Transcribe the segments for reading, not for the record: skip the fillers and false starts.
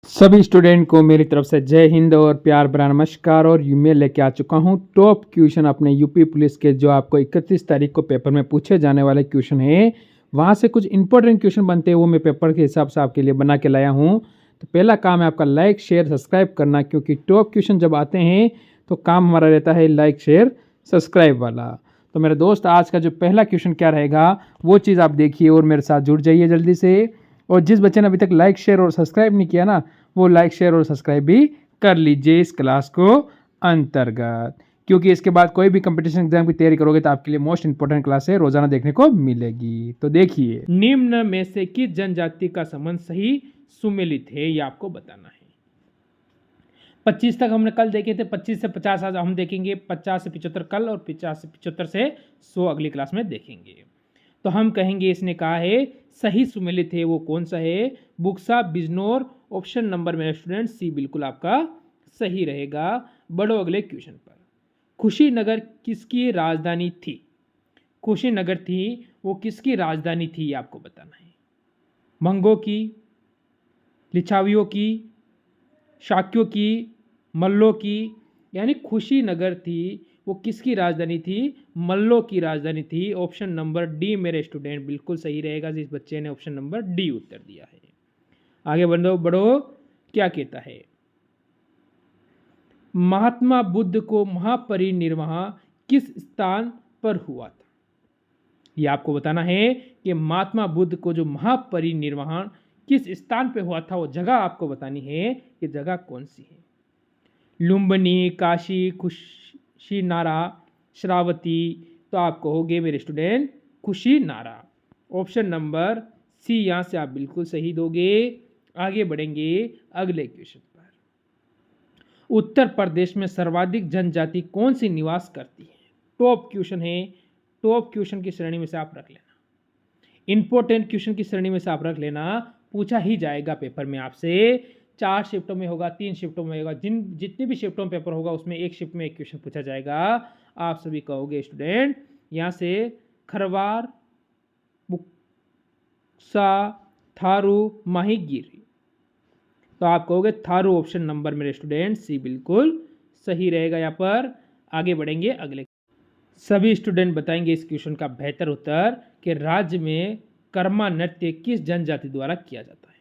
सभी स्टूडेंट को मेरी तरफ से जय हिंद और प्यार भरा नमस्कार। और मैं लेके आ चुका हूँ टॉप क्वेश्चन अपने यूपी पुलिस के, जो आपको 31 तारीख को पेपर में पूछे जाने वाले क्वेश्चन है। वहाँ से कुछ इंपॉर्टेंट क्वेश्चन बनते हैं, वो मैं पेपर के हिसाब से आपके लिए बना के लाया हूँ। तो पहला काम है आपका लाइक शेयर सब्सक्राइब करना, क्योंकि टॉप क्वेश्चन जब आते हैं तो काम हमारा रहता है लाइक शेयर सब्सक्राइब वाला। तो मेरे दोस्त, आज का जो पहला क्वेश्चन क्या रहेगा वो चीज़ आप देखिए और मेरे साथ जुड़ जाइए जल्दी से। और जिस बच्चे ने अभी तक लाइक शेयर और सब्सक्राइब नहीं किया ना, वो लाइक शेयर और सब्सक्राइब भी कर लीजिए इस क्लास को अंतर्गत, क्योंकि इसके बाद कोई भी कंपटीशन एग्जाम की तैयारी करोगे तो आपके लिए मोस्ट इंपोर्टेंट क्लास है, रोजाना देखने को मिलेगी। तो देखिए, निम्न में से किस जनजाति का संबंध सही सुमेलित है, ये आपको बताना है। 25 तक हमने कल देखे थे, 25 से 50 आज हम देखेंगे, 50 से 75 कल और 50 से 75 से 100 अगली क्लास में देखेंगे। तो हम कहेंगे इसने कहा है सही सुमेलित है, वो कौन सा है? बुक्सा बिजनौर। ऑप्शन नंबर मेरे स्टूडेंट सी बिल्कुल आपका सही रहेगा। बढ़ो अगले क्वेश्चन पर। कुशीनगर किसकी राजधानी थी? कुशीनगर थी, वो किसकी राजधानी थी ये आपको बताना है। मंगो की, लिच्छावियों की, शाक्यों की, मल्लों की। यानी कुशीनगर थी, वो किसकी राजधानी थी? मल्लों की राजधानी थी। ऑप्शन नंबर डी मेरे स्टूडेंट बिल्कुल सही रहेगा, जिस बच्चे ने ऑप्शन नंबर डी उत्तर दिया है। आगे बढ़ो बढ़ो, क्या कहता है? महात्मा बुद्ध को महापरिनिर्वाण किस स्थान पर हुआ था? ये आपको बताना है कि महात्मा बुद्ध को जो महापरिनिर्वाण किस स्थान पे हुआ था, वो जगह आपको बतानी है कि जगह कौन सी है। लुम्बिनी, काशी, कुशीनारा, श्रावती। तो आप कहोगे मेरे student Kushinara. Option number C यहाँ से आप बिल्कुल सही दोगे। आगे बढ़ेंगे अगले क्वेश्चन पर। उत्तर प्रदेश में सर्वाधिक जनजाति कौन सी निवास करती है? टॉप क्वेश्चन है, टॉप क्वेश्चन की श्रेणी में से आप रख लेना, इंपॉर्टेंट क्वेश्चन की श्रेणी में से आप रख लेना। पूछा ही जाएगा पेपर में आपसे। 4 शिफ्टों में होगा, 3 शिफ्टों में होगा, जितनी भी शिफ्टों में पेपर होगा उसमें एक शिफ्ट में एक क्वेश्चन पूछा जाएगा। आप सभी कहोगे स्टूडेंट यहाँ से खरवार, बुक्सा, थारू, माहीगिरी। तो आप कहोगे थारू। ऑप्शन नंबर मेरे स्टूडेंट सी बिल्कुल सही रहेगा यहाँ पर। आगे बढ़ेंगे अगले। सभी स्टूडेंट बताएंगे इस क्वेश्चन का बेहतर उत्तर कि राज्य में कर्मा नृत्य किस जनजाति द्वारा किया जाता है।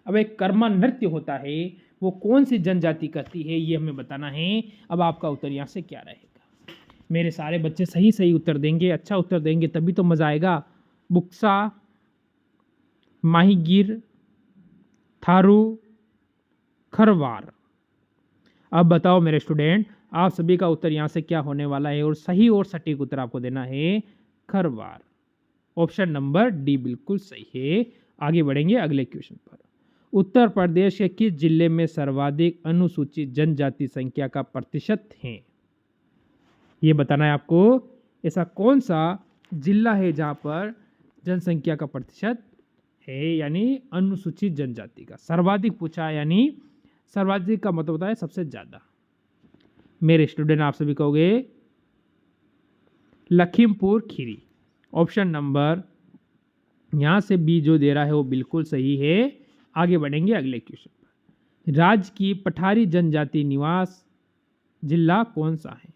अब एक कर्मा नृत्य होता है, वो कौन सी जनजाति करती है, ये हमें बताना है। अब आपका उत्तर यहाँ से क्या रहेगा? मेरे सारे बच्चे सही सही उत्तर देंगे, अच्छा उत्तर देंगे, तभी तो मजा आएगा। बुक्सा, माहीगिर, थारू, खरवार। अब बताओ मेरे स्टूडेंट, आप सभी का उत्तर यहाँ से क्या होने वाला है? और सही और सटीक उत्तर आपको देना है खरवार। ऑप्शन नंबर डी बिल्कुल सही है। आगे बढ़ेंगे अगले क्वेश्चन पर। उत्तर प्रदेश के किस जिले में सर्वाधिक अनुसूचित जनजाति संख्या का प्रतिशत है? ये बताना है आपको। ऐसा कौन सा जिला है जहाँ पर जनसंख्या का प्रतिशत है, यानी अनुसूचित जनजाति का सर्वाधिक पूछा, यानी सर्वाधिक का मतलब होता है सबसे ज्यादा। मेरे स्टूडेंट आप सभी कहोगे लखीमपुर खीरी। ऑप्शन नंबर यहां से बी जो दे रहा है वो बिल्कुल सही है। आगे बढ़ेंगे अगले क्वेश्चन पर। राज्य की पठारी जनजाति निवास जिला कौन सा है?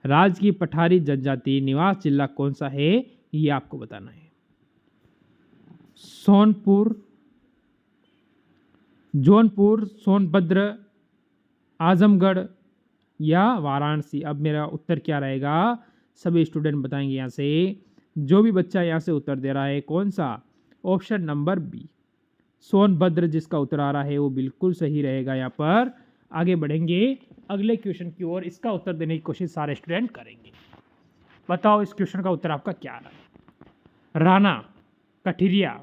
राज्य की पठारी जनजाति निवास जिला कौन सा है, ये आपको बताना है। सोनपुर, जौनपुर, सोनभद्र, आजमगढ़ या वाराणसी। अब मेरा उत्तर क्या रहेगा? सभी स्टूडेंट बताएंगे यहाँ से। जो भी बच्चा यहाँ से उत्तर दे रहा है कौन सा? ऑप्शन नंबर बी सोनभद्र, जिसका उत्तर आ रहा है वो बिल्कुल सही रहेगा यहाँ पर। आगे बढ़ेंगे अगले क्वेश्चन की ओर। इसका उत्तर देने की कोशिश सारे स्टूडेंट करेंगे। बताओ इस क्वेश्चन का उत्तर आपका क्या आ रहा है? राणा, कठिरिया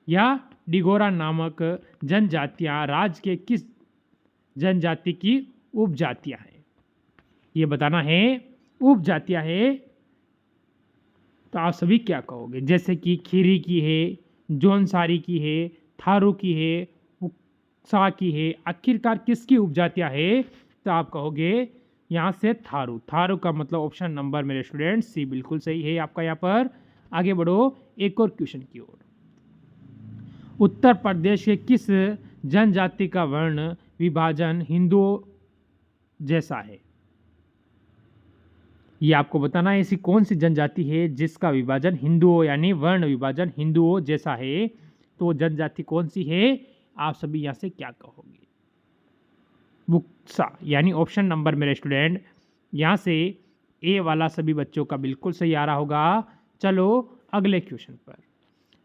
या डिगोरा नामक जनजातियां राज्य के किस जनजाति की उपजातियां हैं? ये बताना है। उपजातियां है तो आप सभी क्या कहोगे? जैसे कि खीरी की है, जौनसारी की है, थारू की है, पुक्सा की है। आखिरकार किसकी उपजातियां है? तो आप कहोगे यहाँ से थारू। थारू का मतलब ऑप्शन नंबर मेरे स्टूडेंट सी बिल्कुल सही है आपका यहाँ पर। आगे बढ़ो एक और क्वेश्चन की ओर। उत्तर प्रदेश के किस जनजाति का वर्ण विभाजन हिंदुओं जैसा है? ये आपको बताना है ऐसी कौन सी जनजाति है जिसका विभाजन हिंदुओं यानी वर्ण विभाजन हिंदुओं जैसा है। तो जनजाति कौन सी है? आप सभी यहाँ से क्या कहोगे? बुक्सा यानी ऑप्शन नंबर मेरे स्टूडेंट यहाँ से ए वाला सभी बच्चों का बिल्कुल सही आ रहा होगा। चलो अगले क्वेश्चन पर।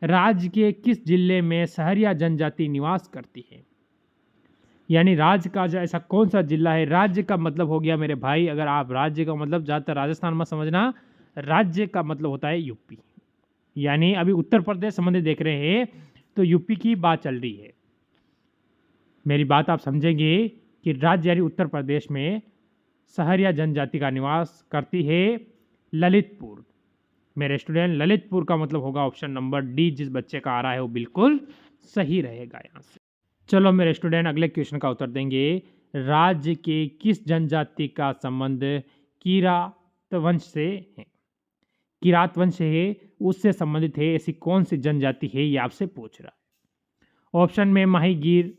राज्य के किस जिले में सहरिया जनजाति निवास करती है? यानी राज्य का जो ऐसा कौन सा जिला है, राज्य का मतलब हो गया मेरे भाई, अगर आप राज्य का मतलब ज़्यादातर राजस्थान में समझना, राज्य का मतलब होता है यूपी। यानी अभी उत्तर प्रदेश संबंधित देख रहे हैं तो यूपी की बात चल रही है। मेरी बात आप समझेंगे कि राज्य यानी उत्तर प्रदेश में सहरिया जनजाति का निवास करती है ललितपुर। मेरे स्टूडेंट ललितपुर का मतलब होगा ऑप्शन नंबर डी, जिस बच्चे का आ रहा है वो बिल्कुल सही रहेगा यहाँ से। चलो मेरे स्टूडेंट अगले क्वेश्चन का उत्तर देंगे। राज्य के किस जनजाति का संबंध किरात वंश से है? किरात वंश है उससे संबंधित है ऐसी कौन सी जनजाति है, ये आपसे पूछ रहा है। ऑप्शन में माहीगीर,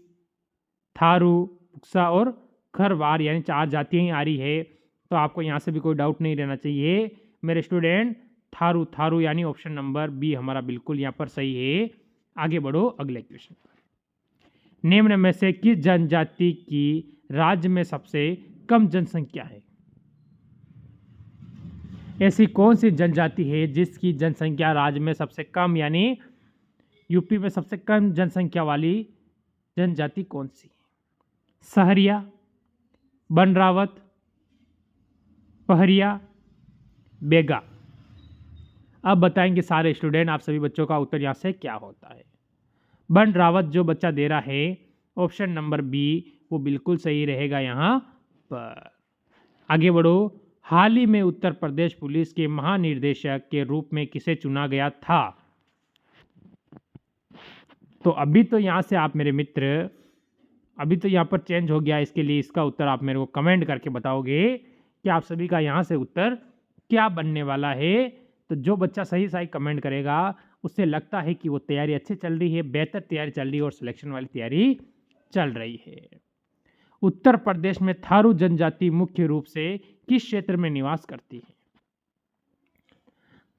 थारू, बुक्सा और खरवार यानी 4 जातियां ही आ रही है। तो आपको यहाँ से भी कोई डाउट नहीं रहना चाहिए मेरे स्टूडेंट। थारू थारू यानी ऑप्शन नंबर बी हमारा बिल्कुल यहाँ पर सही है। आगे बढ़ो अगले क्वेश्चन पर। निम्न में से किस जनजाति की राज्य में सबसे कम जनसंख्या है? ऐसी कौन सी जनजाति है जिसकी जनसंख्या राज्य में सबसे कम यानी यूपी में सबसे कम जनसंख्या वाली जनजाति कौन सी है? सहरिया, बनरावत, पहरिया, बेगा। अब बताएंगे सारे स्टूडेंट आप सभी बच्चों का उत्तर यहाँ से क्या होता है। बनरावत जो बच्चा दे रहा है ऑप्शन नंबर बी वो बिल्कुल सही रहेगा यहाँ पर। आगे बढ़ो। हाल ही में उत्तर प्रदेश पुलिस के महानिर्देशक के रूप में किसे चुना गया था? तो अभी तो यहाँ से आप मेरे मित्र अभी तो यहाँ पर चेंज हो गया, इसके लिए इसका उत्तर आप मेरे को कमेंट करके बताओगे कि आप सभी का यहाँ से उत्तर क्या बनने वाला है। तो जो बच्चा सही सही कमेंट करेगा उससे लगता है कि वो तैयारी अच्छी चल रही है, बेहतर तैयारी चल रही है और सिलेक्शन वाली तैयारी चल रही है। उत्तर प्रदेश में थारू जनजाति मुख्य रूप से किस क्षेत्र में निवास करती है?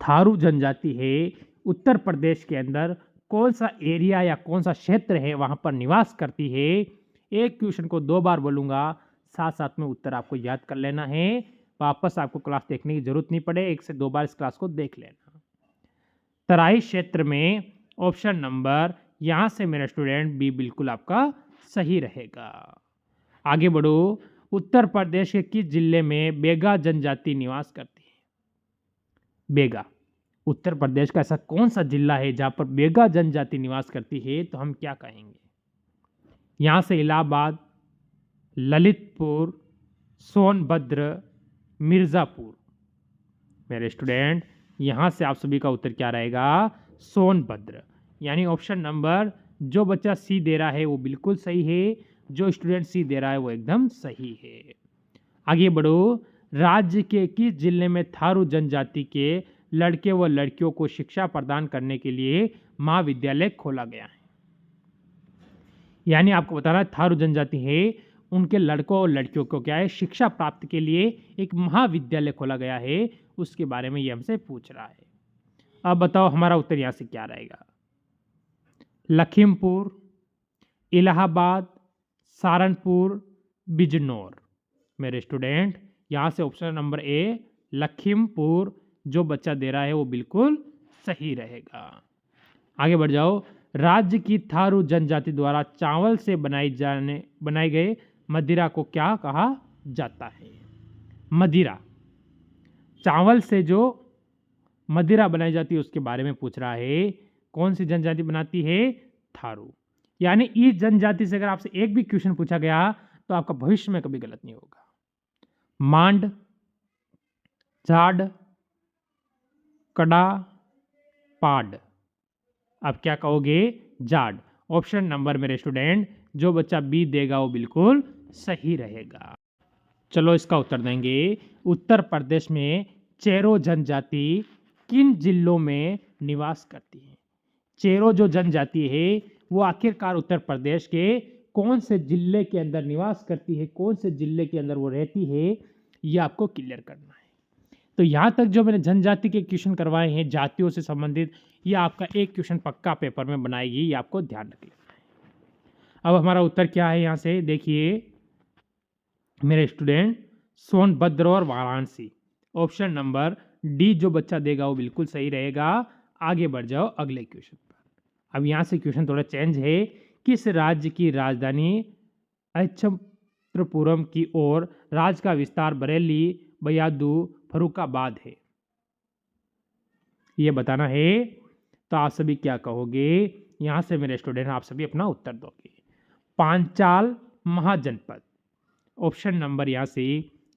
थारू जनजाति है उत्तर प्रदेश के अंदर कौन सा एरिया या कौन सा क्षेत्र है वहां पर निवास करती है? एक क्वेश्चन को 2 बार बोलूंगा, साथ साथ में उत्तर आपको याद कर लेना है। वापस आपको क्लास देखने की जरूरत नहीं पड़े, 1 से 2 बार इस क्लास को देख लेना। तराई क्षेत्र में ऑप्शन नंबर यहां से मेरा स्टूडेंट बी बिल्कुल आपका सही रहेगा। आगे बढ़ो। उत्तर प्रदेश के किस जिले में बेगा जनजाति निवास करती है? बेगा उत्तर प्रदेश का ऐसा कौन सा जिला है जहां पर बेगा जनजाति निवास करती है? तो हम क्या कहेंगे? यहां से इलाहाबाद, ललितपुर, सोनभद्र, मिर्जापुर। मेरे स्टूडेंट यहां से आप सभी का उत्तर क्या रहेगा? सोनभद्र। यानी ऑप्शन नंबर जो बच्चा सी दे रहा है वो बिल्कुल सही है, जो स्टूडेंट सी दे रहा है वो एकदम सही है। आगे बढ़ो। राज्य के किस जिले में थारू जनजाति के लड़के व लड़कियों को शिक्षा प्रदान करने के लिए महाविद्यालय खोला गया है? यानी आपको बताना थारू जनजाति है उनके लड़कों और लड़कियों को क्या है शिक्षा प्राप्त के लिए एक महाविद्यालय खोला गया है, उसके बारे में ये हमसे पूछ रहा है। अब बताओ हमारा उत्तर यहाँ से क्या रहेगा? लखीमपुर, इलाहाबाद, सहारनपुर, बिजनौर। मेरे स्टूडेंट यहाँ से ऑप्शन नंबर ए लखीमपुर जो बच्चा दे रहा है वो बिल्कुल सही रहेगा। आगे बढ़ जाओ। राज्य की थारू जनजाति द्वारा चावल से बनाए गए मदिरा को क्या कहा जाता है? मदिरा, चावल से जो मदिरा बनाई जाती है उसके बारे में पूछ रहा है। कौन सी जनजाति बनाती है? थारू। यानी इस जनजाति से अगर आपसे एक भी क्वेश्चन पूछा गया तो आपका भविष्य में कभी गलत नहीं होगा। मांड, झाड़, कड़ा, पाड। आप क्या कहोगे? जाड। ऑप्शन नंबर मेरे स्टूडेंट जो बच्चा बी देगा वो बिल्कुल सही रहेगा। चलो इसका उत्तर देंगे। उत्तर प्रदेश में चेरो जनजाति किन जिलों में निवास करती है? चेरो जो जनजाति है वो आखिरकार उत्तर प्रदेश के कौन से जिले के अंदर निवास करती है, कौन से जिले के अंदर वो रहती है, ये आपको क्लियर करना है। तो यहाँ तक जो मैंने जनजाति के क्वेश्चन करवाए हैं जातियों से संबंधित, ये आपका एक क्वेश्चन पक्का पेपर में बनाएगी, ये आपको ध्यान रख लेना है। अब हमारा उत्तर क्या है यहाँ से देखिए मेरे स्टूडेंट, सोनभद्र और वाराणसी। ऑप्शन नंबर डी जो बच्चा देगा वो बिल्कुल सही रहेगा। आगे बढ़ जाओ अगले क्वेश्चन पर। अब यहाँ से क्वेश्चन थोड़ा चेंज है। किस राज्य की राजधानी अछत्रपुरम की ओर राज्य का विस्तार बरेली, बयादू, फरुखाबाद है, ये बताना है। तो आप सभी क्या कहोगे यहाँ से मेरे स्टूडेंट, आप सभी अपना उत्तर दोगे। पांचाल महाजनपद। ऑप्शन नंबर यहाँ से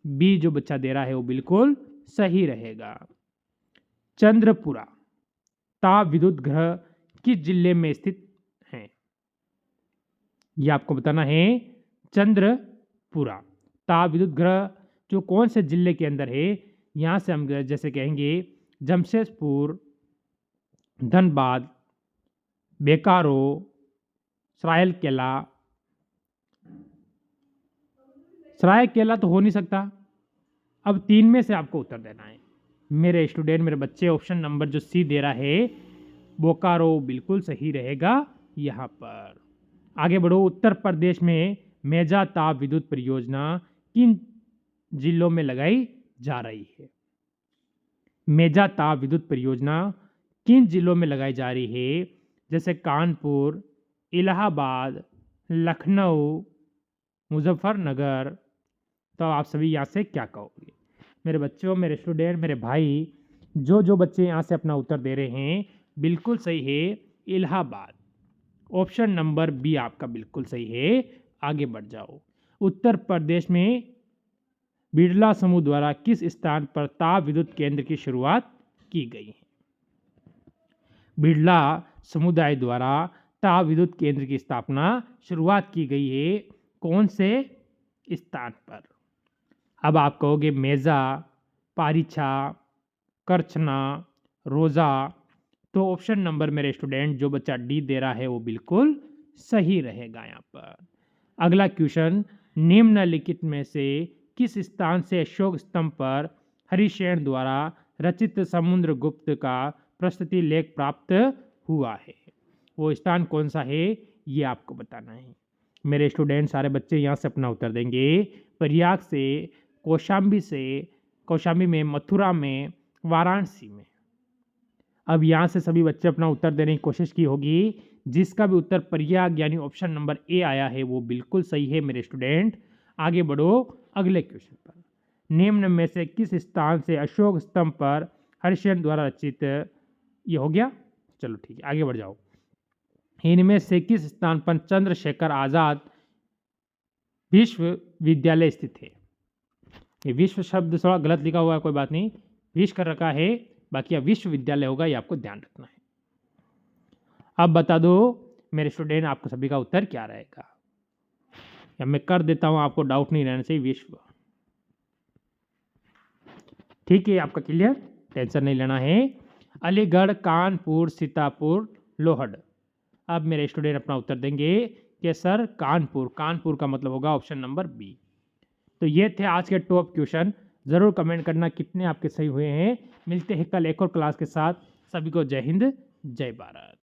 बी जो बच्चा दे रहा है वो बिल्कुल सही रहेगा। चंद्रपुरा ताप विद्युत ग्रह किस जिले में स्थित है, ये आपको बताना है। चंद्रपुरा ताप विद्युत ग्रह जो कौन से जिले के अंदर है, यहाँ से हम जैसे कहेंगे जमशेदपुर, धनबाद, बेकारो, सरायकेला। सरायकेला तो हो नहीं सकता। अब तीन में से आपको उत्तर देना है मेरे स्टूडेंट, मेरे बच्चे। ऑप्शन नंबर जो सी दे रहा है बोकारो बिल्कुल सही रहेगा। यहाँ पर आगे बढ़ो। उत्तर प्रदेश में मेजा ताप विद्युत परियोजना किन जिलों में लगाई जा रही है? मेजा ताप विद्युत परियोजना किन जिलों में लगाई जा रही है? जैसे कानपुर, इलाहाबाद, लखनऊ, मुजफ्फरनगर। तो आप सभी यहाँ से क्या कहोगे मेरे बच्चों, मेरे स्टूडेंट, मेरे भाई? जो बच्चे यहाँ से अपना उत्तर दे रहे हैं बिल्कुल सही है, इलाहाबाद। ऑप्शन नंबर बी आपका बिल्कुल सही है। आगे बढ़ जाओ। उत्तर प्रदेश में बिड़ला समूह द्वारा किस स्थान पर ताप विद्युत केंद्र की शुरुआत की गई है? बिड़ला समुदाय द्वारा ताप विद्युत केंद्र की स्थापना शुरुआत की गई है, कौन से स्थान पर? अब आप कहोगे मेजा, पारिछा, करछना, रोजा। तो ऑप्शन नंबर मेरे स्टूडेंट जो बच्चा डी दे रहा है वो बिल्कुल सही रहेगा। यहाँ पर अगला क्वेश्चन, निम्नलिखित में से किस स्थान से अशोक स्तंभ पर हरिशेन द्वारा रचित समुद्रगुप्त का प्रस्तुति लेख प्राप्त हुआ है? वो स्थान कौन सा है ये आपको बताना है मेरे स्टूडेंट। सारे बच्चे यहाँ से अपना उत्तर देंगे। प्रयाग से, कौशाम्बी में, मथुरा में, वाराणसी में। अब यहाँ से सभी बच्चे अपना उत्तर देने की कोशिश की होगी। जिसका भी उत्तर प्रयाग यानी ऑप्शन नंबर ए आया है वो बिल्कुल सही है मेरे स्टूडेंट। आगे बढ़ो अगले क्वेश्चन पर। निम्न में से किस स्थान से अशोक स्तंभ पर हरिशेन द्वारा रचित, ये हो गया, चलो ठीक है आगे बढ़ जाओ। इनमें से किस स्थान पर चंद्रशेखर आजाद विश्वविद्यालय स्थित है? ये विश्व शब्द थोड़ा गलत लिखा हुआ है, कोई बात नहीं, विश्व कर रखा है, बाकी अब विश्वविद्यालय होगा, ये आपको ध्यान रखना है। अब बता दो मेरे स्टूडेंट आपको सभी का उत्तर क्या रहेगा, या मैं कर देता हूं, आपको डाउट नहीं रहना चाहिए। विश्व, ठीक है आपका क्लियर, टेंशन नहीं लेना है। अलीगढ़, कानपुर, सीतापुर, लोहड़। अब मेरे स्टूडेंट अपना उत्तर देंगे कि सर कानपुर। कानपुर का मतलब होगा ऑप्शन नंबर बी। तो ये थे आज के टॉप क्वेश्चन। ज़रूर कमेंट करना कितने आपके सही हुए हैं। मिलते हैं कल एक और क्लास के साथ। सभी को जय हिंद, जय भारत।